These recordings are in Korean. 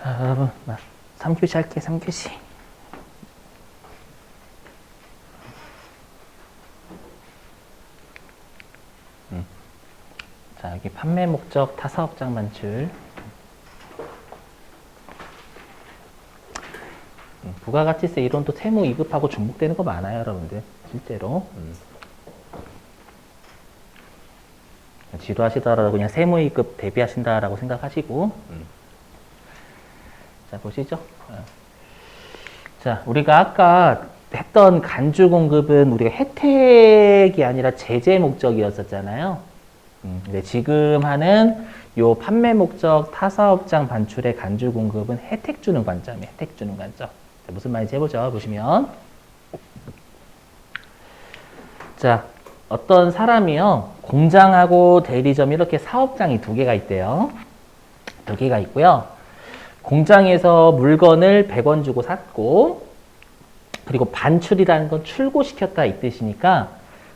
자, 여러분, 3교시 할게, 3교시. 자, 여기 판매 목적 타사업장 반출. 부가가치세 이론도 세무 2급하고 중복되는 거 많아요, 여러분들. 실제로. 지도하시더라도 그냥 세무 2급 대비하신다라고 생각하시고. 자, 보시죠. 자, 우리가 아까 했던 간주 공급은 우리가 혜택이 아니라 제재 목적이었었잖아요. 근데 지금 하는 요 판매 목적 타사업장 반출의 간주 공급은 혜택 주는 관점이에요. 혜택 주는 관점. 자, 무슨 말인지 해보죠. 보시면. 자, 어떤 사람이요. 공장하고 대리점 이렇게 사업장이 두 개가 있대요. 두 개가 있고요. 공장에서 물건을 100원 주고 샀고, 그리고 반출이라는 건 출고시켰다 이 뜻이니까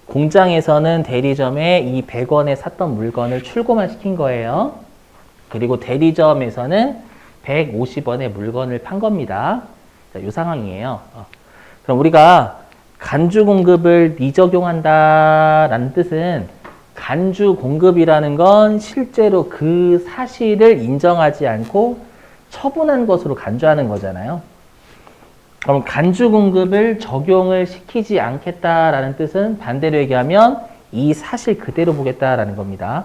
공장에서는 대리점에 이 100원에 샀던 물건을 출고만 시킨 거예요. 그리고 대리점에서는 150원에 물건을 판 겁니다. 자, 이 상황이에요. 그럼 우리가 간주 공급을 미적용한다라는 뜻은 간주 공급이라는 건 실제로 그 사실을 인정하지 않고 처분한 것으로 간주하는 거잖아요. 그럼 간주 공급을 적용을 시키지 않겠다라는 뜻은 반대로 얘기하면 이 사실 그대로 보겠다라는 겁니다.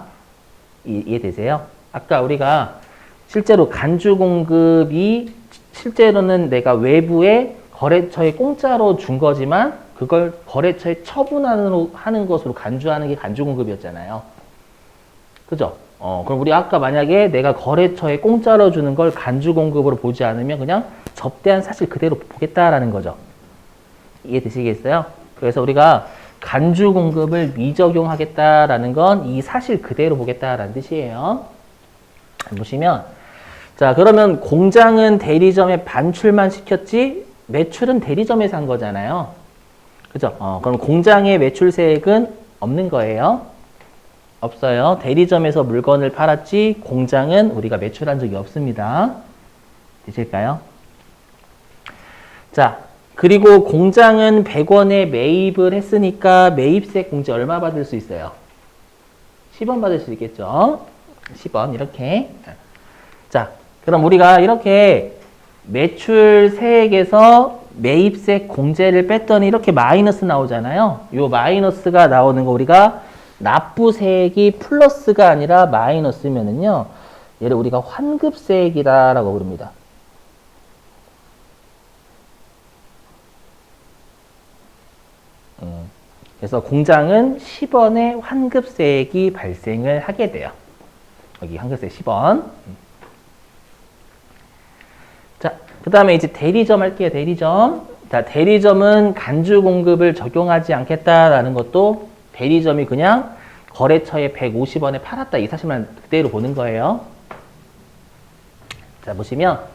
이해되세요? 아까 우리가 실제로 간주 공급이 실제로는 내가 외부에 거래처에 공짜로 준 거지만 그걸 거래처에 처분하는 것으로 간주하는 게 간주 공급이었잖아요. 그죠? 그럼 우리 아까 만약에 내가 거래처에 공짜로 주는 걸 간주 공급으로 보지 않으면 그냥 접대한 사실 그대로 보겠다라는 거죠. 이해되시겠어요? 그래서 우리가 간주 공급을 미적용하겠다라는 건 이 사실 그대로 보겠다라는 뜻이에요. 보시면, 자, 그러면 공장은 대리점에 반출만 시켰지 매출은 대리점에서 한 거잖아요. 그죠? 그럼 공장의 매출세액은 없는 거예요. 없어요. 대리점에서 물건을 팔았지 공장은 우리가 매출한 적이 없습니다. 되실까요? 자, 그리고 공장은 100원에 매입을 했으니까 매입세 공제 얼마 받을 수 있어요? 10원 받을 수 있겠죠? 10원 이렇게. 자, 그럼 우리가 이렇게 매출세액에서 매입세 공제를 뺐더니 이렇게 마이너스 나오잖아요. 이 마이너스가 나오는 거 우리가 납부세액이 플러스가 아니라 마이너스면은요, 얘를 우리가 환급세액이다라고 부릅니다. 그래서 공장은 10원의 환급세액이 발생을 하게 돼요. 여기 환급세 10원. 자, 그 다음에 이제 대리점 할게요. 대리점. 자, 대리점은 간주 공급을 적용하지 않겠다라는 것도 대리점이 그냥 거래처에 150원에 팔았다 이 사실만 그대로 보는 거예요. 자, 보시면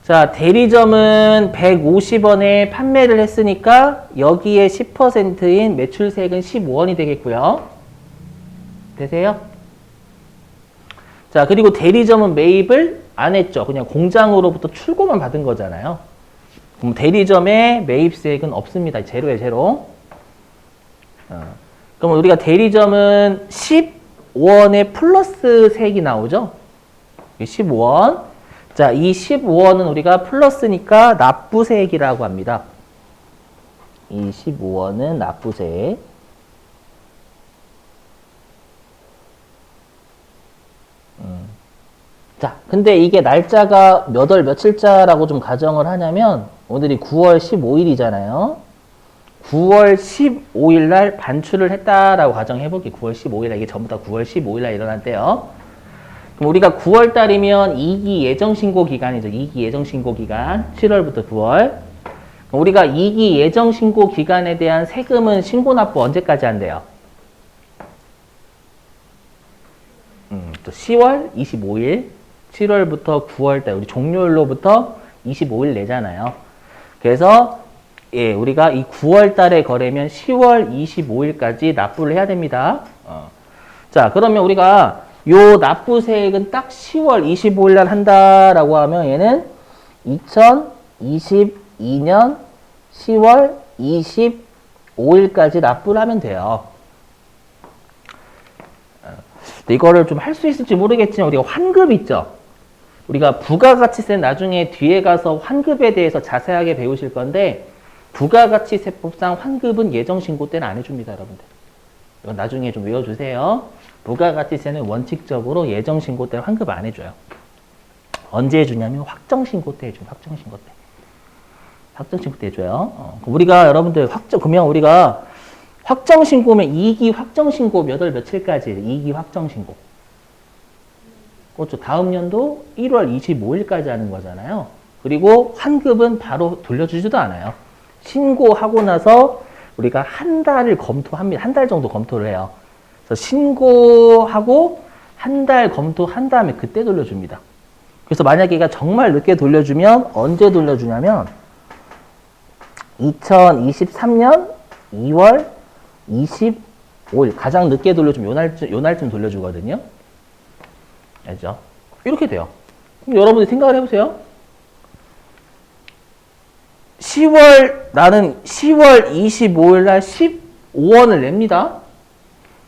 자, 대리점은 150원에 판매를 했으니까 여기에 10%인 매출세액은 15원이 되겠고요. 되세요? 자, 그리고 대리점은 매입을 안 했죠. 그냥 공장으로부터 출고만 받은 거잖아요. 그럼 대리점의 매입세액은 없습니다. 제로에 제로. 그럼 우리가 대리점은 15원에 플러스 세액이 나오죠? 15원. 자, 이 15원은 우리가 플러스니까 납부세액이라고 합니다. 이 15원은 납부세액. 자, 근데 이게 날짜가 몇 월 며칠자라고 좀 가정을 하냐면 오늘이 9월 15일이잖아요. 9월 15일 날 반출을 했다라고 가정해 볼게요. 9월 15일 날 이게 전부 다 9월 15일 날 일어났대요. 그럼 우리가 9월 달이면 2기 예정 신고 기간이죠. 2기 예정 신고 기간. 7월부터 9월. 우리가 2기 예정 신고 기간에 대한 세금은 신고 납부 언제까지 한대요? 또 10월 25일. 7월부터 9월 달 우리 종료일로부터 25일 내잖아요. 그래서 예, 우리가 이 9월 달에 거래면 10월 25일까지 납부를 해야 됩니다. 자, 그러면 우리가 요 납부세액은 딱 10월 25일 날 한다라고 하면 얘는 2022년 10월 25일까지 납부를 하면 돼요. 이거를 좀 할 수 있을지 모르겠지만 우리가 환급 있죠. 우리가 부가가치세 나중에 뒤에 가서 환급에 대해서 자세하게 배우실 건데 부가가치세법상 환급은 예정신고 때는 안 해줍니다, 여러분들. 이건 나중에 좀 외워주세요. 부가가치세는 원칙적으로 예정신고 때는 환급 안 해줘요. 언제 해주냐면 확정신고 때 해줘요. 확정신고 때. 확정신고 때 해줘요. 우리가 여러분들 그러면 우리가 확정신고면 2기 확정신고 몇 월 며칠까지 2기 확정신고. 그렇죠. 다음 연도 1월 25일까지 하는 거잖아요. 그리고 환급은 바로 돌려주지도 않아요. 신고하고 나서 우리가 한 달을 검토합니다. 한 달 정도 검토를 해요. 그래서 신고하고 한 달 검토한 다음에 그때 돌려줍니다. 그래서 만약에 얘가 정말 늦게 돌려주면 언제 돌려주냐면 2023년 2월 25일 가장 늦게 돌려주면 요 날쯤 돌려주거든요. 알죠? 이렇게 돼요. 그럼 여러분들 생각을 해보세요. 나는 10월 25일 날 15원을 냅니다.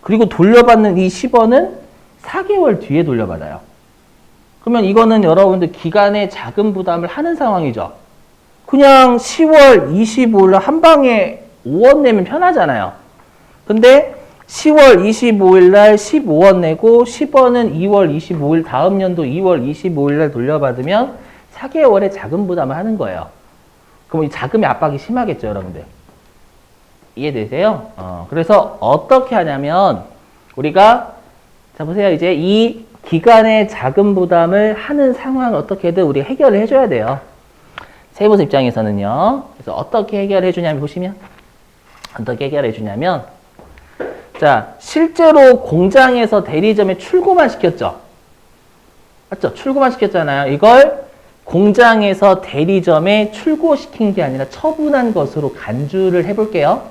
그리고 돌려받는 이 10원은 4개월 뒤에 돌려받아요. 그러면 이거는 여러분들 기간의 자금 부담을 하는 상황이죠. 그냥 10월 25일 날 한 방에 5원 내면 편하잖아요. 근데 10월 25일 날 15원 내고 10원은 2월 25일 다음 연도 2월 25일 날 돌려받으면 4개월의 자금 부담을 하는 거예요. 그럼 이 자금의 압박이 심하겠죠, 여러분들. 이해되세요? 그래서 어떻게 하냐면 우리가 자 보세요. 이제 이 기간의 자금 부담을 하는 상황을 어떻게든 우리가 해결을 해줘야 돼요. 세무서 입장에서는요. 그래서 어떻게 해결해 주냐면 보시면 어떻게 해결해 주냐면 자, 실제로 공장에서 대리점에 출고만 시켰죠. 맞죠? 출고만 시켰잖아요. 이걸 공장에서 대리점에 출고시킨 게 아니라 처분한 것으로 간주를 해볼게요.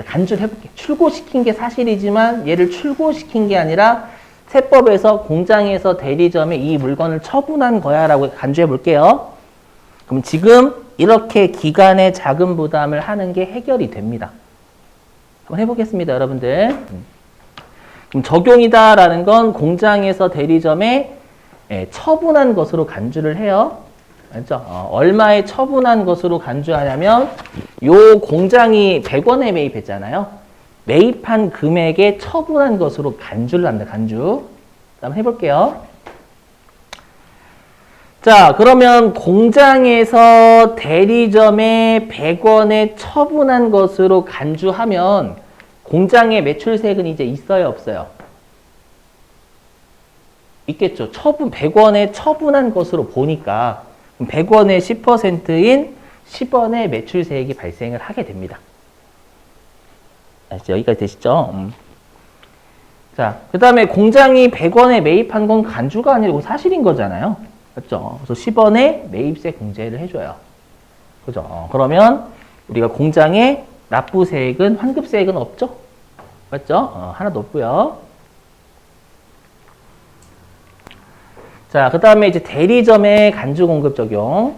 간주를 해볼게요. 출고시킨 게 사실이지만 얘를 출고시킨 게 아니라 세법에서 공장에서 대리점에 이 물건을 처분한 거야 라고 간주해 볼게요. 그럼 지금 이렇게 기간의 자금 부담을 하는 게 해결이 됩니다. 한번 해보겠습니다, 여러분들. 그럼 적용이다라는 건 공장에서 대리점에 처분한 것으로 간주를 해요. 알죠? 얼마에 처분한 것으로 간주하냐면 요 공장이 100원에 매입했잖아요. 매입한 금액에 처분한 것으로 간주를 합니다. 간주. 한번 해볼게요. 자, 그러면 공장에서 대리점에 100원에 처분한 것으로 간주하면 공장의 매출세액은 이제 있어요, 없어요? 있겠죠. 100원에 처분한 것으로 보니까 100원의 10%인 10원의 매출세액이 발생을 하게 됩니다. 여기까지 되시죠? 자, 그 다음에 공장이 100원에 매입한 건 간주가 아니고 사실인 거잖아요. 맞죠? 그래서 10원의 매입세 공제를 해줘요. 그죠? 그러면 우리가 공장에 납부세액은, 환급세액은 없죠? 맞죠? 하나도 없고요. 자, 그 다음에 이제 대리점의 간주 공급 적용.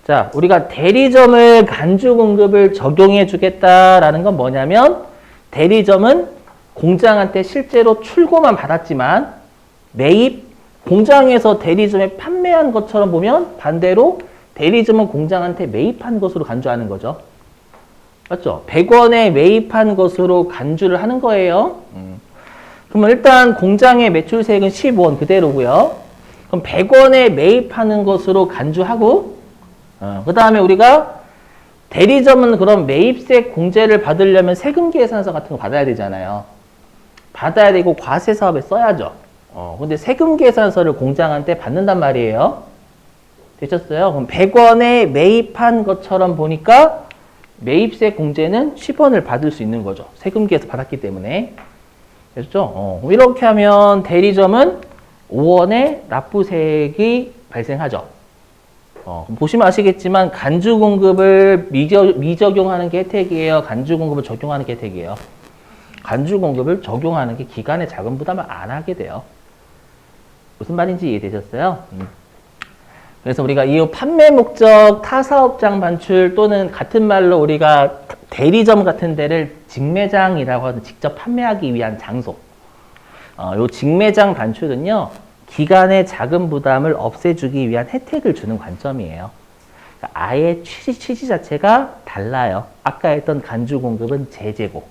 자, 우리가 대리점을 간주 공급을 적용해 주겠다라는 건 뭐냐면 대리점은 공장한테 실제로 출고만 받았지만 매입, 공장에서 대리점에 판매한 것처럼 보면 반대로 대리점은 공장한테 매입한 것으로 간주하는 거죠. 맞죠? 100원에 매입한 것으로 간주를 하는 거예요. 그러면 일단 공장의 매출세액은 15원 그대로고요. 그럼 100원에 매입하는 것으로 간주하고 그 다음에 우리가 대리점은 그럼 매입세 공제를 받으려면 세금 계산서 같은 거 받아야 되잖아요. 받아야 되고 과세 사업에 써야죠. 근데 세금 계산서를 공장한테 받는단 말이에요. 되셨어요? 그럼 100원에 매입한 것처럼 보니까 매입세 공제는 10원을 받을 수 있는 거죠. 세금 계산 받았기 때문에. 됐죠? 이렇게 하면 대리점은 5원의 납부세액이 발생하죠. 보시면 아시겠지만 간주공급을 미적용하는 게 혜택이에요. 간주공급을 적용하는 게 혜택이에요. 간주 공급을 적용하는 게 기간의 자금 부담을 안 하게 돼요. 무슨 말인지 이해되셨어요? 그래서 우리가 이 판매 목적 타사업장 반출 또는 같은 말로 우리가 대리점 같은 데를 직매장이라고 하는 직접 판매하기 위한 장소. 요 직매장 반출은요, 기간의 자금 부담을 없애주기 위한 혜택을 주는 관점이에요. 그러니까 아예 취지 자체가 달라요. 아까 했던 간주 공급은 제재고,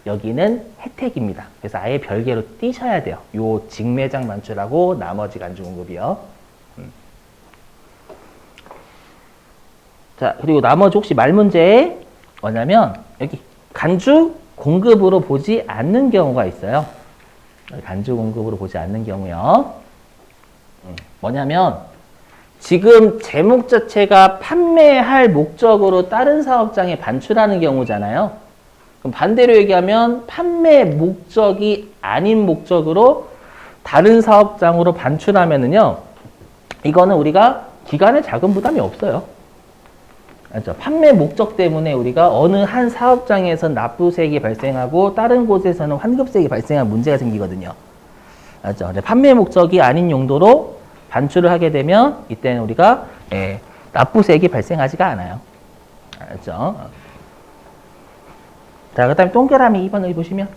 여기는 혜택입니다. 그래서 아예 별개로 띄셔야 돼요. 요 직매장 반출하고 나머지 간주 공급이요. 자, 그리고 나머지 혹시 말 문제 뭐냐면, 여기 간주 공급으로 보지 않는 경우가 있어요. 간주 공급으로 보지 않는 경우요. 뭐냐면, 지금 제목 자체가 판매할 목적으로 다른 사업장에 반출하는 경우잖아요. 그럼 반대로 얘기하면 판매 목적이 아닌 목적으로 다른 사업장으로 반출하면은요, 이거는 우리가 기간의 자금 부담이 없어요. 알죠? 판매 목적 때문에 우리가 어느 한 사업장에서 납부세액이 발생하고 다른 곳에서는 환급세액이 발생한 문제가 생기거든요. 알죠? 판매 목적이 아닌 용도로 반출을 하게 되면 이때는 우리가 납부세액이 발생하지가 않아요. 알죠? 자, 그 다음에 동그라미 2번을 보시면,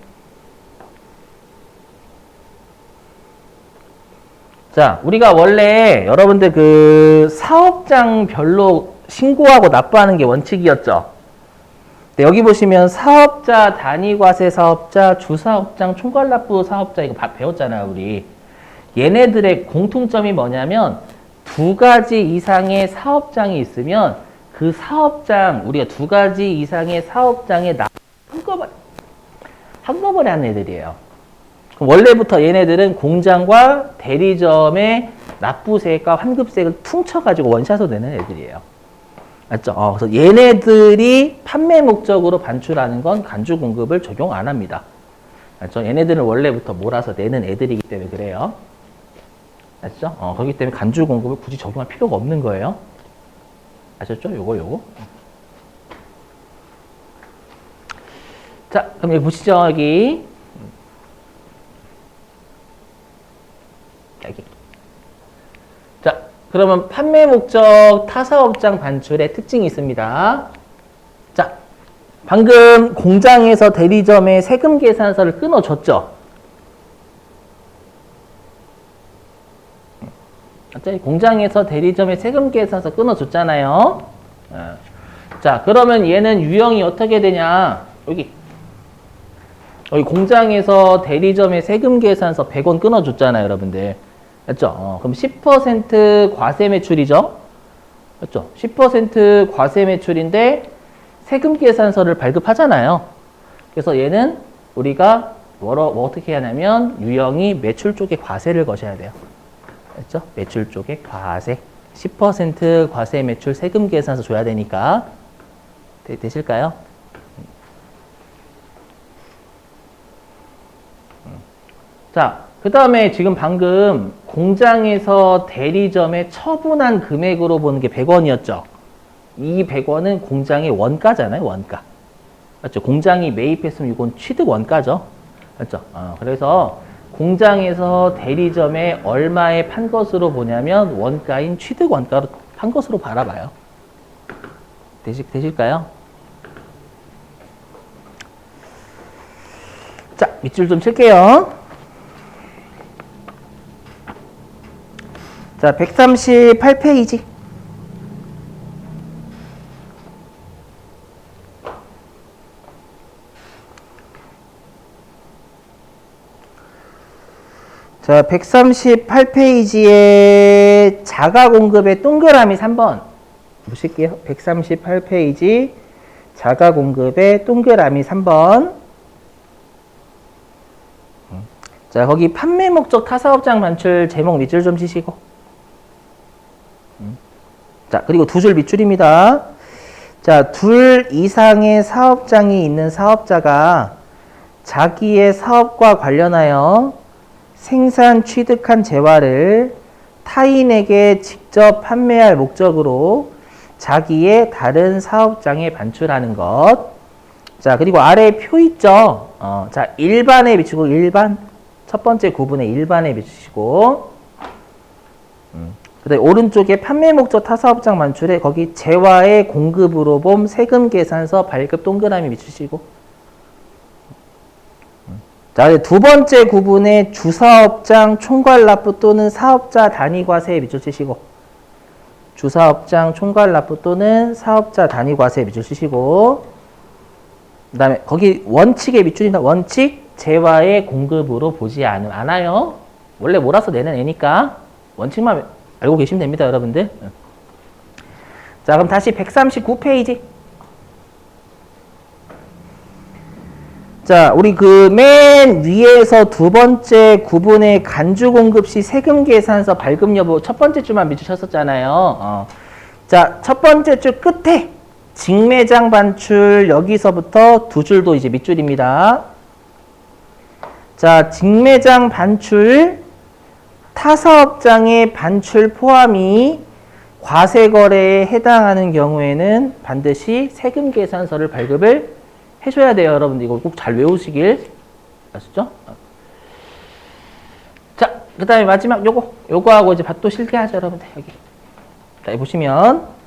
자, 우리가 원래 여러분들 그 사업장별로 신고하고 납부하는 게 원칙이었죠. 네, 여기 보시면 사업자, 단위과세 사업자, 주사업장, 총괄납부 사업자 이거 배웠잖아요, 우리. 얘네들의 공통점이 뭐냐면 두 가지 이상의 사업장이 있으면 그 사업장, 우리가 두 가지 이상의 사업장에 한꺼번에 하는 애들이에요. 원래부터 얘네들은 공장과 대리점의 납부세액과 환급세액을 퉁쳐가지고 원샷으로 내는 애들이에요. 맞죠? 그래서 얘네들이 판매 목적으로 반출하는 건 간주 공급을 적용 안 합니다. 맞죠? 얘네들은 원래부터 몰아서 내는 애들이기 때문에 그래요. 맞죠? 그렇기 때문에 간주 공급을 굳이 적용할 필요가 없는 거예요. 아셨죠? 요거. 자, 그럼 여기 보시죠, 여기. 여기. 자, 그러면 판매 목적 타사업장 반출의 특징이 있습니다. 자, 방금 공장에서 대리점에 세금 계산서를 끊어줬죠? 공장에서 대리점에 세금 계산서 끊어줬잖아요. 자, 그러면 얘는 유형이 어떻게 되냐? 여기 공장에서 대리점에 세금 계산서 100원 끊어줬잖아요, 여러분들. 맞죠? 그럼 10% 과세 매출이죠? 맞죠? 10% 과세 매출인데 세금 계산서를 발급하잖아요. 그래서 얘는 우리가 어떻게 하냐면 유형이 매출 쪽에 과세를 거셔야 돼요. 맞죠? 매출 쪽에 과세. 10% 과세 매출 세금 계산서 줘야 되니까. 되실까요? 자, 그 다음에 지금 방금 공장에서 대리점에 처분한 금액으로 보는 게 100원이었죠. 이 100원은 공장의 원가잖아요, 원가. 맞죠? 공장이 매입했으면 이건 취득 원가죠. 맞죠? 그래서 공장에서 대리점에 얼마에 판 것으로 보냐면 원가인 취득 원가로 판 것으로 바라봐요. 되실까요? 자, 밑줄 좀 칠게요. 자, 138페이지. 자, 138페이지에 자가 공급의 동그라미 3번 보실게요. 138페이지 자가 공급의 동그라미 3번. 자, 거기 판매 목적 타사업장 반출 제목 밑줄 좀 치시고. 자, 그리고 두 줄 밑줄입니다. 자, 둘 이상의 사업장이 있는 사업자가 자기의 사업과 관련하여 생산 취득한 재화를 타인에게 직접 판매할 목적으로 자기의 다른 사업장에 반출하는 것. 자, 그리고 아래 표 있죠? 자, 일반에 비추고, 일반. 첫 번째 구분의 일반에 비추시고, 그 다음에 오른쪽에 판매 목적 타사업장 만출에 거기 재화의 공급으로 봄 세금 계산서 발급 동그라미 비추시고, 자, 두 번째 구분에 주사업장 총괄 납부 또는 사업자 단위 과세에 밑줄 치시고, 주사업장 총괄 납부 또는 사업자 단위 과세에 밑줄 치시고, 그 다음에 거기 원칙에 밑줄이나 원칙 재화의 공급으로 보지 않아요. 원래 몰아서 내는 애니까 원칙만 알고 계시면 됩니다, 여러분들. 자, 그럼 다시 139페이지. 자, 우리 그 맨 위에서 두 번째 구분의 간주 공급 시 세금 계산서 발급 여부 첫 번째 줄만 밑주셨었잖아요. 자, 첫 번째 줄 끝에 직매장 반출 여기서부터 두 줄도 이제 밑줄입니다. 자, 직매장 반출 타사업장의 반출 포함이 과세거래에 해당하는 경우에는 반드시 세금 계산서를 발급을 해줘야 돼요, 여러분들. 이거 꼭 잘 외우시길. 아시죠? 자, 그 다음에 마지막 요거하고 이제 또 실기하죠, 여러분들. 여기. 자, 여기 보시면.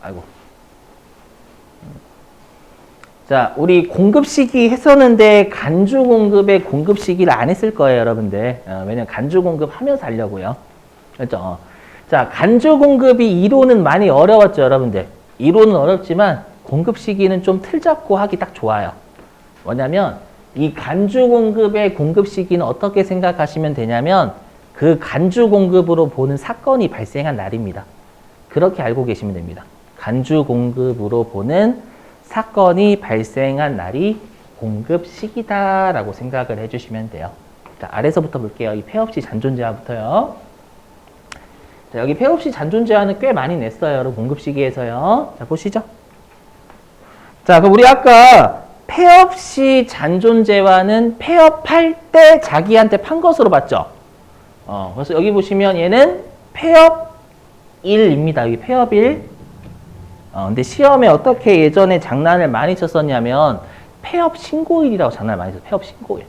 아이고. 자, 우리 공급 시기 했었는데 간주 공급의 공급 시기를 안 했을 거예요, 여러분들. 왜냐면 간주 공급 하면서 하려고요. 그렇죠? 자, 간주 공급이 이론은 많이 어려웠죠, 여러분들. 이론은 어렵지만 공급 시기는 좀 틀 잡고 하기 딱 좋아요. 뭐냐면 이 간주 공급의 공급 시기는 어떻게 생각하시면 되냐면 그 간주 공급으로 보는 사건이 발생한 날입니다. 그렇게 알고 계시면 됩니다. 간주 공급으로 보는 사건이 발생한 날이 공급 시기다라고 생각을 해주시면 돼요. 자, 아래서부터 볼게요. 이 폐업시 잔존재화부터요. 자, 여기 폐업시 잔존재화는 꽤 많이 냈어요, 여러분. 공급 시기에서요. 자, 보시죠. 자, 그럼 우리 아까 폐업시 잔존재화는 폐업할 때 자기한테 판 것으로 봤죠. 그래서 여기 보시면 얘는 폐업일입니다. 여기 폐업일. 근데 시험에 어떻게 예전에 장난을 많이 쳤었냐면 폐업 신고일이라고 장난을 많이 쳤어요. 폐업 신고일.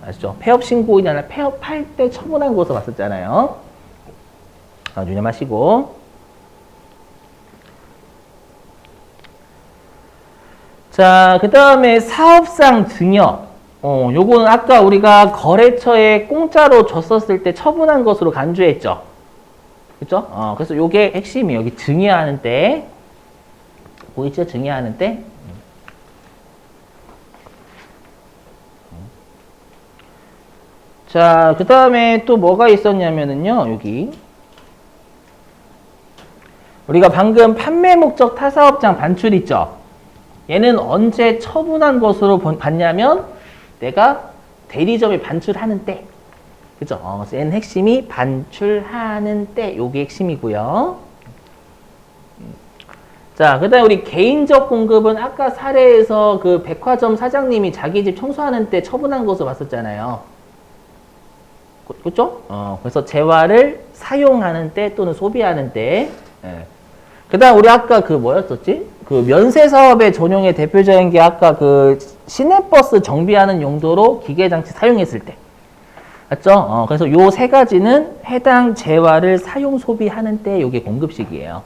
아시죠? 폐업 신고일이 아니라 폐업할 때 처분한 것으로 봤었잖아요. 유념하시고. 자, 그 다음에 사업상 증여. 요거는 아까 우리가 거래처에 공짜로 줬었을 때 처분한 것으로 간주했죠. 그쵸? 그래서 요게 핵심이 여기 증여하는 때. 보이죠? 증여하는 때. 자, 그 다음에 또 뭐가 있었냐면은요, 여기. 우리가 방금 판매 목적 타사업장 반출 있죠? 얘는 언제 처분한 것으로 봤냐면 내가 대리점에 반출하는 때. 그죠? 그래서 얘는 핵심이 반출하는 때. 요게 핵심이고요. 자, 그 다음에 우리 개인적 공급은 아까 사례에서 그 백화점 사장님이 자기 집 청소하는 때 처분한 것으로 봤었잖아요. 그죠? 그래서 재화를 사용하는 때 또는 소비하는 때. 예. 그 다음 우리 아까 그 뭐였었지? 그 면세 사업의 전용의 대표적인 게 아까 그 시내버스 정비하는 용도로 기계장치 사용했을 때. 맞죠? 그래서 요 세 가지는 해당 재화를 사용 소비하는 때 요게 공급식이에요.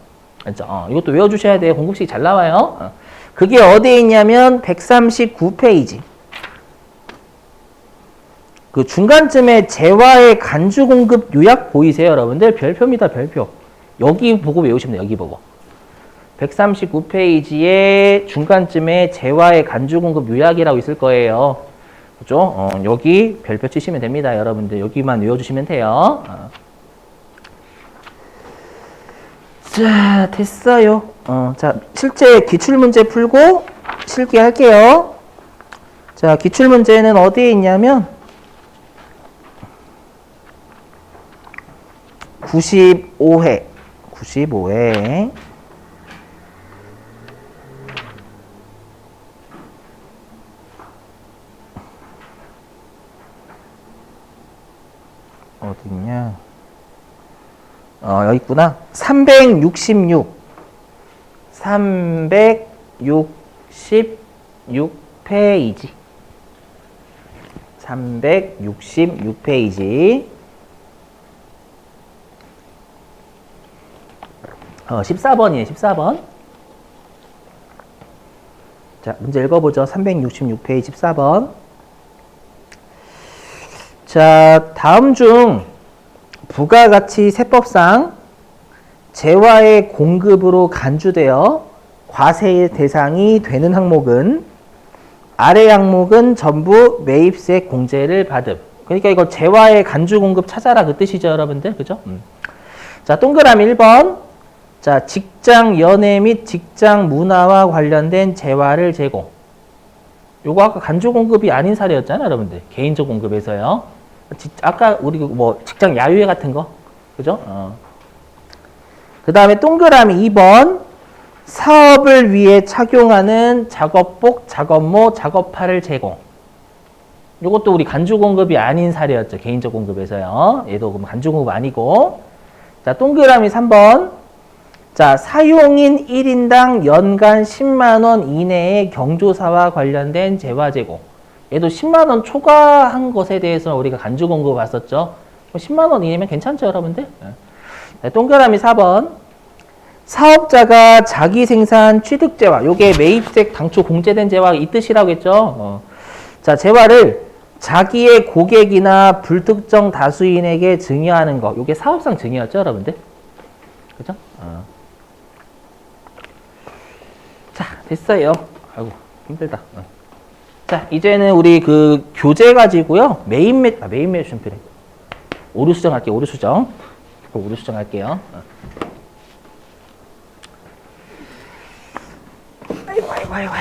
맞죠? 이것도 외워주셔야 돼요. 공급식이 잘 나와요. 그게 어디에 있냐면 139페이지. 그 중간쯤에 재화의 간주 공급 요약 보이세요, 여러분들? 별표입니다, 별표. 여기 보고 외우시면 돼요, 여기 보고. 139페이지에 중간쯤에 재화의 간주 공급 요약이라고 있을 거예요. 그죠? 여기 별표 치시면 됩니다, 여러분들. 여기만 외워주시면 돼요. 자, 됐어요. 자, 실제 기출문제 풀고 실기할게요. 자, 기출문제는 어디에 있냐면 95회. 95회. 어딨냐? 여기 있구나. 366. 366페이지. 366페이지. 14번이에요, 14번. 자, 문제 읽어보죠. 366페이지 14번. 자, 다음 중 부가 같이 세법상 재화의 공급으로 간주되어 과세의 대상이 되는 항목은 아래 항목은 전부 매입세 공제를 받음. 그러니까 이거 재화의 간주 공급 찾아라 그 뜻이죠, 여러분들. 그죠? 자, 동그라미 1번. 자, 직장 연예 및 직장 문화와 관련된 재화를 제공. 요거 아까 간주 공급이 아닌 사례였잖아요, 여러분들. 개인적 공급에서요. 아까 우리 뭐 직장 야유회 같은 거. 그죠? 그 다음에 동그라미 2번. 사업을 위해 착용하는 작업복, 작업모, 작업화를 제공. 요것도 우리 간주 공급이 아닌 사례였죠. 개인적 공급에서요. 얘도 그럼 간주 공급 아니고. 자, 동그라미 3번. 자, 사용인 1인당 연간 10만원 이내의 경조사와 관련된 재화 제공. 얘도 10만원 초과한 것에 대해서 우리가 간주 공급 봤었죠. 10만원 이내면 괜찮죠, 여러분들? 자, 동그라미 4번. 사업자가 자기 생산 취득 재화, 요게 매입세 당초 공제된 재화 이 뜻이라고 했죠. 자, 재화를 자기의 고객이나 불특정 다수인에게 증여하는 거. 요게 사업상 증여였죠, 여러분들? 그죠? 자, 됐어요. 아이고, 힘들다. 자, 이제는 우리 그 교재 가지고요. 메인 매션 필요. 오류 수정할게요. 오류 수정. 오류 수정할게요. 아이고.